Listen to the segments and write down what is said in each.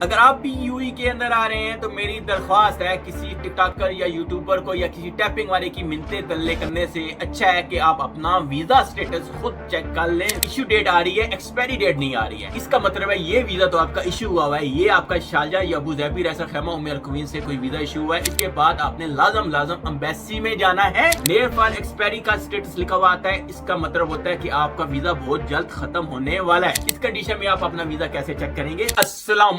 अगर आप भी यूएई के अंदर आ रहे हैं तो मेरी दरख्वास्त है किसी टिकटॉकर या यूट्यूबर को या किसी टैपिंग वाले की मिन्नतें तल्ले करने से अच्छा है कि आप अपना वीजा स्टेटस खुद चेक कर लें। इश्यू डेट आ रही है, एक्सपायरी डेट नहीं आ रही है। इसका मतलब है ये वीजा तो आपका इश्यू हुआ है, ये आपका शारजा या अबू धाबी रईसा खैमा उम्मे अल कुवैत से कोई वीजा इश्यू हुआ है। इसके बाद आपने लाजम एम्बेसी में जाना है। नियर फॉर एक्सपायरी का स्टेटस लिखा हुआ आता है, इसका मतलब होता है कि आपका वीजा बहुत जल्द खत्म होने वाला है। इस कंडीशन में आप अपना वीजा कैसे चेक करेंगे? अस्सलाम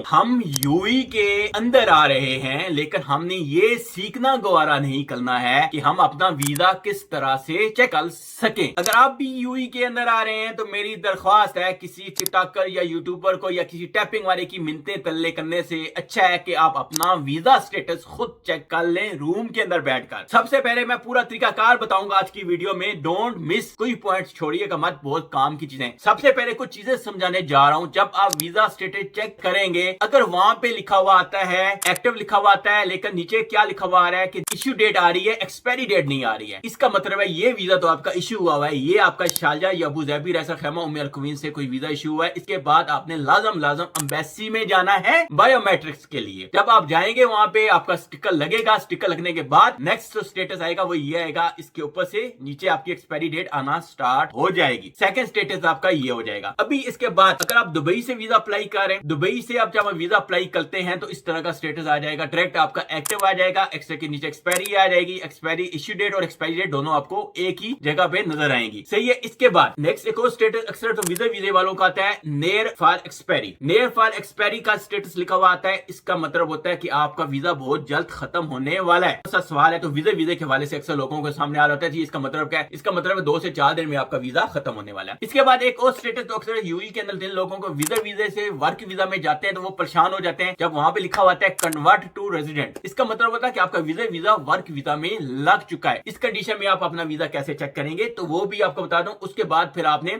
हम यूएई के अंदर आ रहे हैं, लेकिन हमने ये सीखना गवारा नहीं करना है कि हम अपना वीजा किस तरह से चेक कर सकें। अगर आप भी यूएई के अंदर आ रहे हैं तो मेरी दरख्वास्त है किसी टिकटॉकर या यूट्यूबर को या किसी टैपिंग वाले की मिन्नतें तल्ले करने से अच्छा है कि आप अपना वीजा स्टेटस खुद चेक कर लें रूम के अंदर बैठकर। सबसे पहले मैं पूरा तरीकाकार बताऊंगा आज की वीडियो में, डोंट मिस, कोई पॉइंट छोड़िएगा मत, बहुत काम की चीजें। सबसे पहले कुछ चीजें समझाने जा रहा हूं। जब आप वीजा स्टेटस चेक करेंगे, अगर वहां पे लिखा हुआ आता है, एक्टिव लिखा हुआ आता है, लेकिन नीचे क्या लिखा हुआ आ रहा है कि इश्यू डेट आ रही है, एक्सपायरी डेट नहीं आ रही है, इसका मतलब है ये वीजा तो आपका इश्यू हुआ है, ये आपका शारजा या अबू धाबी रईसा खैमा उम्मे अल कुवैत से कोई वीजा इश्यू हुआ है। इसके बाद आपने लाजम एम्बेसी में जाना है बायोमेट्रिक्स के लिए। जब आप जाएंगे वहां पे आपका स्टिकर लगेगा, स्टिकर लगने के बाद नेक्स्ट स्टेटस आएगा वो ये आएगा, इसके ऊपर से नीचे आपकी एक्सपायरी डेट आना स्टार्ट हो जाएगी। सेकंड स्टेटस आपका ये हो जाएगा। अभी इसके बाद अगर आप दुबई से वीजा अप्लाई कर रहे हैं, दुबई से आप जब वीजा अप्लाई करते हैं तो इस तरह का स्टेटस आ जाएगा, डायरेक्ट आपका एक्टिव आ जाएगा, एक्स्ट्रा के नीचे एक्सपायरी आ जाएगी, एक्सपायरी इश्यू डेट और एक्सपायरी डेट दोनों आपको एक ही जगह पे नजर आएंगी। सही है। इसके बाद नेक्स्ट एक और स्टेटस अक्सर तो वीजे वालों का आता है, near for expiry. Near for expiry का स्टेटस लिखा हुआ आता है, इसका मतलब होता है कि आपका वीजा बहुत जल्द खत्म होने वाला है। ऐसा सवाल है तो वीजे के हवाले से अक्सर लोगों के सामने आ रहा है जी, इसका मतलब क्या है? इसका मतलब है 2 से 4 दिन में आपका वीजा खत्म होने वाला है। इसके बाद एक और स्टेटस तो अक्सर यूएई के अंदर जिन लोगों को वीजे से वर्क वीजा में जाते हैं तो वो परेशान हो जाते हैं जब वहां पे लिखा हुआ है कन्वर्ट टू रेजिडेंट। इसका मतलब होता है कि आपका वीजा वर्क वीजा में लग चुका है। इस कंडीशन में आप अपना वीजा कैसे चेक करेंगे तो वो भी आपको बता दूं। उसके बाद फिर आपने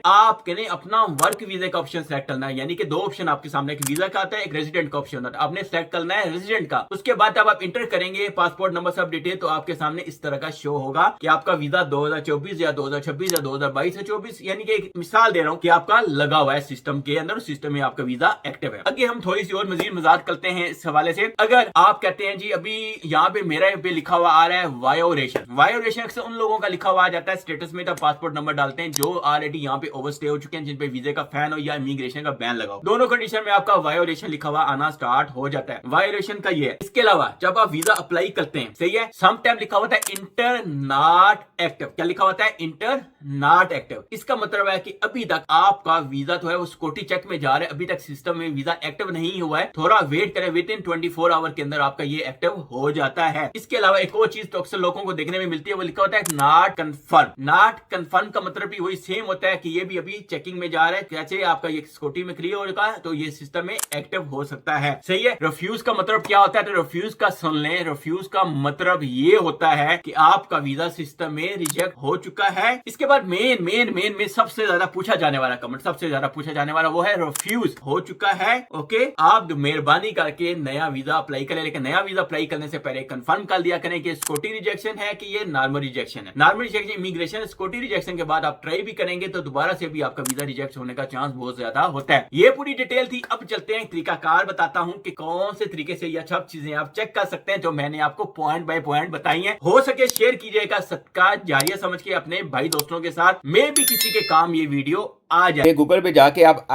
अपना वर्क वीजा का ऑप्शन सेलेक्ट करना है, यानी कि 2 ऑप्शन आपके सामने, एक वीजा का आता है, एक रेजिडेंट का ऑप्शन आता है। आपने सेलेक्ट करना है रेजिडेंट का। उसके बाद जब आप इंटर करेंगे पासपोर्ट नंबर सब डिटेल तो आपके सामने इस तरह का शो होगा कि आपका वीजा 2024 या 2026 या 2022 या 24, यानी कि एक मिसाल दे रहा हूं कि आपका लगा हुआ है सिस्टम के अंदर, सिस्टम में आपका वीजा एक्टिव है। आगे हम थोड़ी सी और मजीद मजाक करते हैं इस हवाले से। अगर आप कहते हैं जी अभी यहाँ पे मेरा पे लिखा हुआ आ रहा है वायोलेशन अक्सर उन लोगों का लिखा हुआ आ जाता है स्टेटस में, तब पासपोर्ट नंबर डालते हैं जो ऑलरेडी यहाँ पे ओवरस्टे हो चुके हैं, जिन पे वीजे का फैन हो या इमिग्रेशन का बैन लगा हो। दोनों कंडीशन में आपका वायोलेशन लिखा हुआ आना स्टार्ट हो जाता है। वायोलेशन का ये है। इसके अलावा जब आप वीजा अप्लाई करते हैं, सही है, सम टाइम लिखा होता है इंटर नॉट एक्टिव। क्या लिखा होता है? Inter not active. इसका मतलब है कि अभी तक आपका वीजा तो है वो सिक्योरिटी चेक में जा रहा है, अभी तक सिस्टम में वीजा एक्टिव नहीं हुआ है, थोड़ा वेट करें, विद इन 24 आवर के अंदर आपका ये एक्टिव हो जाता है। इसके अलावा एक और चीज तो अक्सर लोगों को देखने में मिलती है, वो लिखा होता है नॉट कंफर्म। नॉट कंफर्म का मतलब भी वही सेम होता है कि ये भी अभी चेकिंग में जा रहा है, कैसे आपका ये सिक्योरिटी में क्लियर होगा तो ये सिस्टम में एक्टिव हो सकता है। सही है। रिफ्यूज का मतलब क्या होता है? तो रिफ्यूज का सुन लें, रिफ्यूज का मतलब ये होता है कि आपका वीजा सिस्टम में रिजेक्ट हो चुका है। इसके बाद मेन सबसे ज्यादा पूछा जाने वाला कमेंट, सबसे ज्यादा पूछा जाने वाला वो है रिफ्यूज हो चुका है। ओके, आप मेहरबानी करके नया वीजा अप्लाई करें, लेकिन नया वीजा अप्लाई करने से पहले कंफर्म कर दिया करें कि सिक्योरिटी रिजेक्शन है कि ये नॉर्मल रिजेक्शन है। Normal rejection immigration, security rejection के बाद आप ट्राई भी करेंगे तो दोबारा से भी आपका वीजा रिजेक्ट होने का चांस बहुत ज्यादा होता है। ये पूरी डिटेल थी। अब चलते हैं तरीकाकार बताता हूं कि कौन से तरीके से ये सब चीजें आप चेक कर सकते हैं जो मैंने आपको पॉइंट बाय पॉइंट बताई हैं। हो सके शेयर कीजिएगा, सदका जारिया समझ के अपने भाई दोस्तों के साथ, मे भी किसी के काम ये वीडियो आ जाए। गूगल पे जाके आप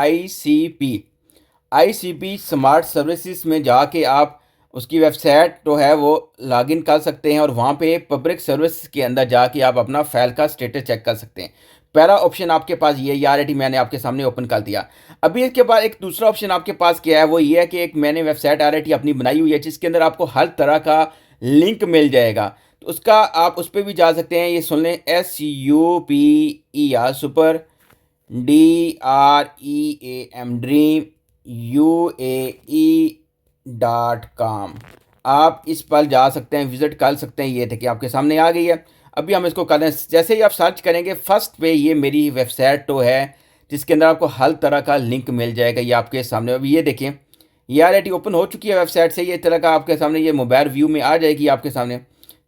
आईसीपी स्मार्ट सर्विसेज में जाके आप उसकी वेबसाइट तो है वो लॉगिन कर सकते हैं और वहाँ पे पब्लिक सर्विस के अंदर जाके आप अपना फाइल का स्टेटस चेक कर सकते हैं। पहला ऑप्शन आपके पास ये ऑलरेडी मैंने आपके सामने ओपन कर दिया। अभी इसके बाद एक दूसरा ऑप्शन आपके पास क्या है, वो ये है कि एक मैंने वेबसाइट ऑलरेडी अपनी बनाई हुई है जिसके अंदर आपको हर तरह का लिंक मिल जाएगा, तो उसका आप उस पर भी जा सकते हैं। ये सुन लें, SUPER सुपर DREAM UAE.com आप इस पर जा सकते हैं, विजिट कर सकते हैं। ये थे कि आपके सामने आ गई है। अभी हम इसको कर दें, जैसे ही आप सर्च करेंगे फर्स्ट पे ये मेरी वेबसाइट तो है जिसके अंदर आपको हर तरह का लिंक मिल जाएगा। ये आपके सामने अभी ये देखें, ये ऑलरेडी ओपन हो चुकी है वेबसाइट से, ये तरह का आपके सामने ये मोबाइल व्यू में आ जाएगी आपके सामने।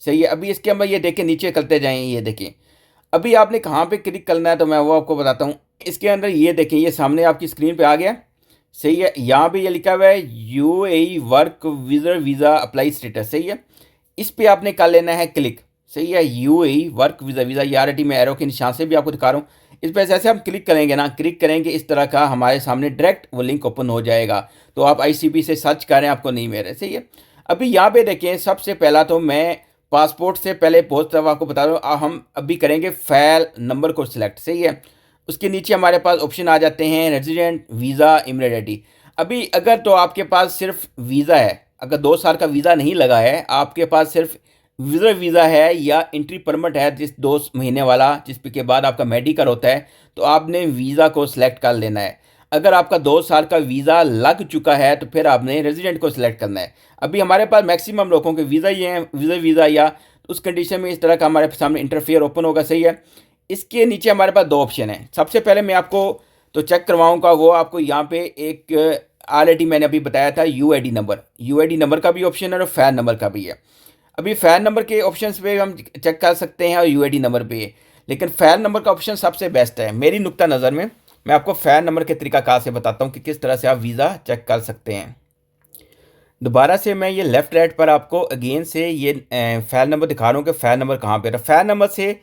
सही है। अभी इसके अंदर ये देखें, नीचे करते जाएँ, ये देखें अभी आपने कहाँ पे क्लिक करना है तो मैं वो आपको बताता हूँ। इसके अंदर ये देखें, ये सामने आपकी स्क्रीन पे आ गया, सही है। यहाँ पे ये लिखा हुआ है UAE work visitor visa apply status, सही है। इस पे आपने कर लेना है क्लिक, सही है। यूएई वर्क वीज़ा, वीज़ा ये ऑलरेडी मैं एरो के निशान से भी आपको दिखा रहा हूँ। इस पर जैसे हम क्लिक करेंगे ना, क्लिक करेंगे इस तरह का हमारे सामने डायरेक्ट वो लिंक ओपन हो जाएगा। तो आप आईसीपी से सर्च करें, आपको नहीं मिल रहा, सही है। अभी यहाँ पे देखें, सबसे पहला तो मैं पासपोर्ट से पहले बहुत दफ़ा आपको बता रहा हूँ, हम अभी करेंगे फाइल नंबर को सिलेक्ट, सही है। उसके नीचे हमारे पास ऑप्शन आ जाते हैं रेजिडेंट, वीज़ा, इमिग्रेटी। अभी अगर तो आपके पास सिर्फ वीज़ा है, अगर 2 साल का वीज़ा नहीं लगा है, आपके पास सिर्फ विजिटर वीज़ा है या एंट्री परमिट है जिस 2 महीने वाला, जिसके बाद आपका मेडिकल होता है, तो आपने वीज़ा को सिलेक्ट कर लेना है। अगर आपका 2 साल का वीज़ा लग चुका है तो फिर आपने रेजिडेंट को सिलेक्ट करना है। अभी हमारे पास मैक्सिमम लोगों के वीज़ा ही हैं, वीज़ा या उस कंडीशन में इस तरह का हमारे सामने इंटरफेयर ओपन होगा, सही है। इसके नीचे हमारे पास 2 ऑप्शन हैं। सबसे पहले मैं आपको तो चेक करवाऊंगा, वो आपको यहाँ पे एक ऑलरेडी मैंने अभी बताया था यूआईडी नंबर का भी ऑप्शन है और फैन नंबर का भी है। अभी फैन नंबर के ऑप्शंस पे हम चेक कर सकते हैं और यूआईडी नंबर पे, लेकिन फैन नंबर का ऑप्शन सबसे बेस्ट है मेरी नुक्ता नज़र में। मैं आपको फैन नंबर के तरीकाकार से बताता हूँ कि किस तरह से आप वीज़ा चेक कर सकते हैं। दोबारा से मैं ये लेफ़्ट राइट पर आपको अगेन से ये फैन नंबर दिखा रहा हूँ कि फ़ैन नंबर कहाँ पे है। फैन नंबर से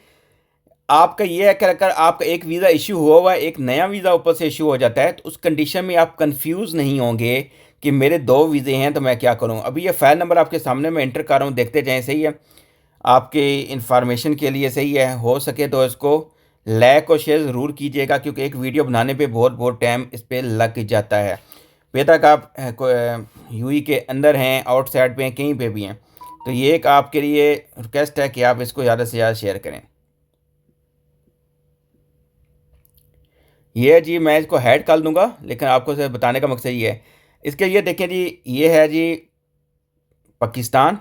आपका ये है कि अगर आपका एक वीज़ा इशू हुआ हुआ है, एक नया वीज़ा ऊपर से इशू हो जाता है, तो उस कंडीशन में आप कंफ्यूज नहीं होंगे कि मेरे 2 वीज़े हैं तो मैं क्या करूं। अभी ये फ़ाइल नंबर आपके सामने मैं एंटर कर रहा हूं, देखते जाएं, सही है। आपके इंफॉर्मेशन के लिए, सही है। हो सके तो इसको लाइक और शेयर ज़रूर कीजिएगा, क्योंकि एक वीडियो बनाने पे बहुत टाइम इस पर लग जाता है। बेतक आप यूई के अंदर हैं, आउटसाइड पे हैं, कहीं पे भी हैं, तो ये एक आपके लिए रिक्वेस्ट है कि आप इसको ज़्यादा से ज़्यादा शेयर करें। ये जी मैं इसको हेड कर दूंगा, लेकिन आपको से बताने का मकसद ये है। इसके ये देखें जी, ये है जी पाकिस्तान,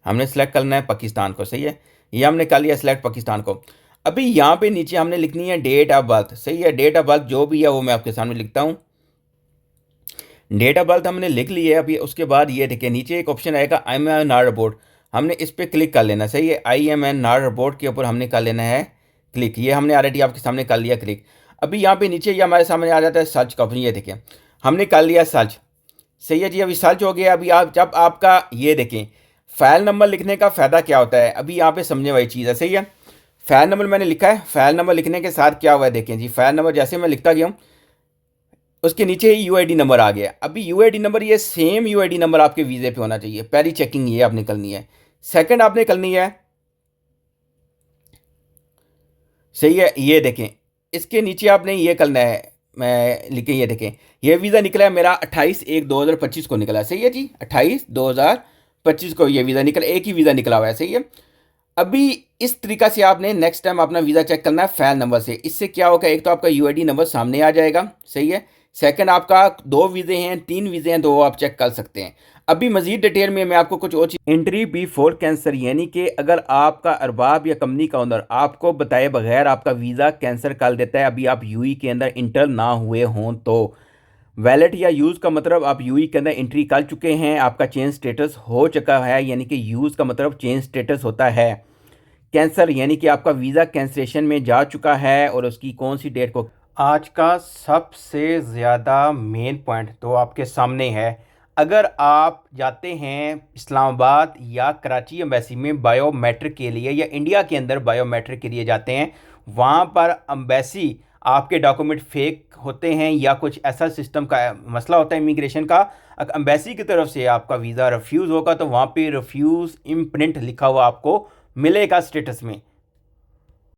हमने सेलेक्ट करना है पाकिस्तान को, सही है। ये हमने कर लिया सेलेक्ट पाकिस्तान को। अभी यहाँ पे नीचे हमने लिखनी है डेट ऑफ बर्थ, सही है। डेट ऑफ बर्थ जो भी है वो मैं आपके सामने लिखता हूँ। डेट ऑफ बर्थ हमने लिख ली है। अभी उसके बाद ये देखिए नीचे एक ऑप्शन आएगा IMNR रिपोर्ट, हमने इस पर क्लिक कर लेना, सही है। IMNR रिपोर्ट के ऊपर हमने कर लेना है क्लिक। ये हमने ऑलरेडी आपके सामने कर लिया क्लिक। अभी यहाँ पे नीचे ये हमारे सामने आ जाता है सर्च का ऑप्शन, ये देखें हमने कर लिया सर्च, सही है जी। अभी सर्च हो गया। अभी आप जब आपका ये देखें फाइल नंबर लिखने का फ़ायदा क्या होता है, अभी यहाँ पे समझने वाली चीज़ है, सही है। फाइल नंबर मैंने लिखा है, फाइल नंबर लिखने के साथ क्या हुआ है देखें जी। फाइल नंबर जैसे मैं लिखता गया हूँ, उसके नीचे ही यूआईडी नंबर आ गया। अभी यूआईडी नंबर, ये सेम यूआईडी नंबर आपके वीज़े पे होना चाहिए। पहली चेकिंग ये आपने करनी है। सेकंड आपने करनी है, सही है, ये देखें इसके नीचे आपने ये करना है, मैं लिखे, ये देखें ये वीज़ा निकला है मेरा 28/1/2025 को निकला है, सही है जी। 28/2025 को ये वीज़ा निकला, एक ही वीज़ा निकला हुआ है, सही है। अभी इस तरीका से आपने नेक्स्ट टाइम अपना वीज़ा चेक करना है फाइल नंबर से। इससे क्या होगा, एक तो आपका यूआईडी नंबर सामने आ जाएगा, सही है। सेकंड आपका 2 वीज़े हैं, 3 वीज़े हैं, 2 आप चेक कर सकते हैं। अभी मज़ीद डिटेल में मैं आपको कुछ और चीज़, एंट्री बिफोर कैंसर, यानी कि अगर आपका अरबाब या कंपनी का ओनर आपको बताए बगैर आपका वीज़ा कैंसिल कर देता है, अभी आप यूई के अंदर इंटर ना हुए हों, तो वैलिड या यूज़ का मतलब आप यूई के अंदर एंट्री कर चुके हैं, आपका चेंज स्टेटस हो चुका है, यानी कि यूज़ का मतलब चेंज स्टेटस होता है। कैंसर यानी कि आपका वीज़ा कैंसलेशन में जा चुका है और उसकी कौन सी डेट को। आज का सबसे ज़्यादा मेन पॉइंट तो आपके सामने है। अगर आप जाते हैं इस्लामाबाद या कराची एम्बेसी में बायोमेट्रिक के लिए, या इंडिया के अंदर बायोमेट्रिक के लिए जाते हैं, वहाँ पर एम्बेसी आपके डॉक्यूमेंट फेक होते हैं या कुछ ऐसा सिस्टम का मसला होता है इमिग्रेशन का। अगर एम्बेसी की तरफ से आपका वीज़ा रिफ्यूज़ होगा तो वहाँ पे रिफ्यूज़ इम्प्रिंट लिखा हुआ आपको मिलेगा स्टेटस में।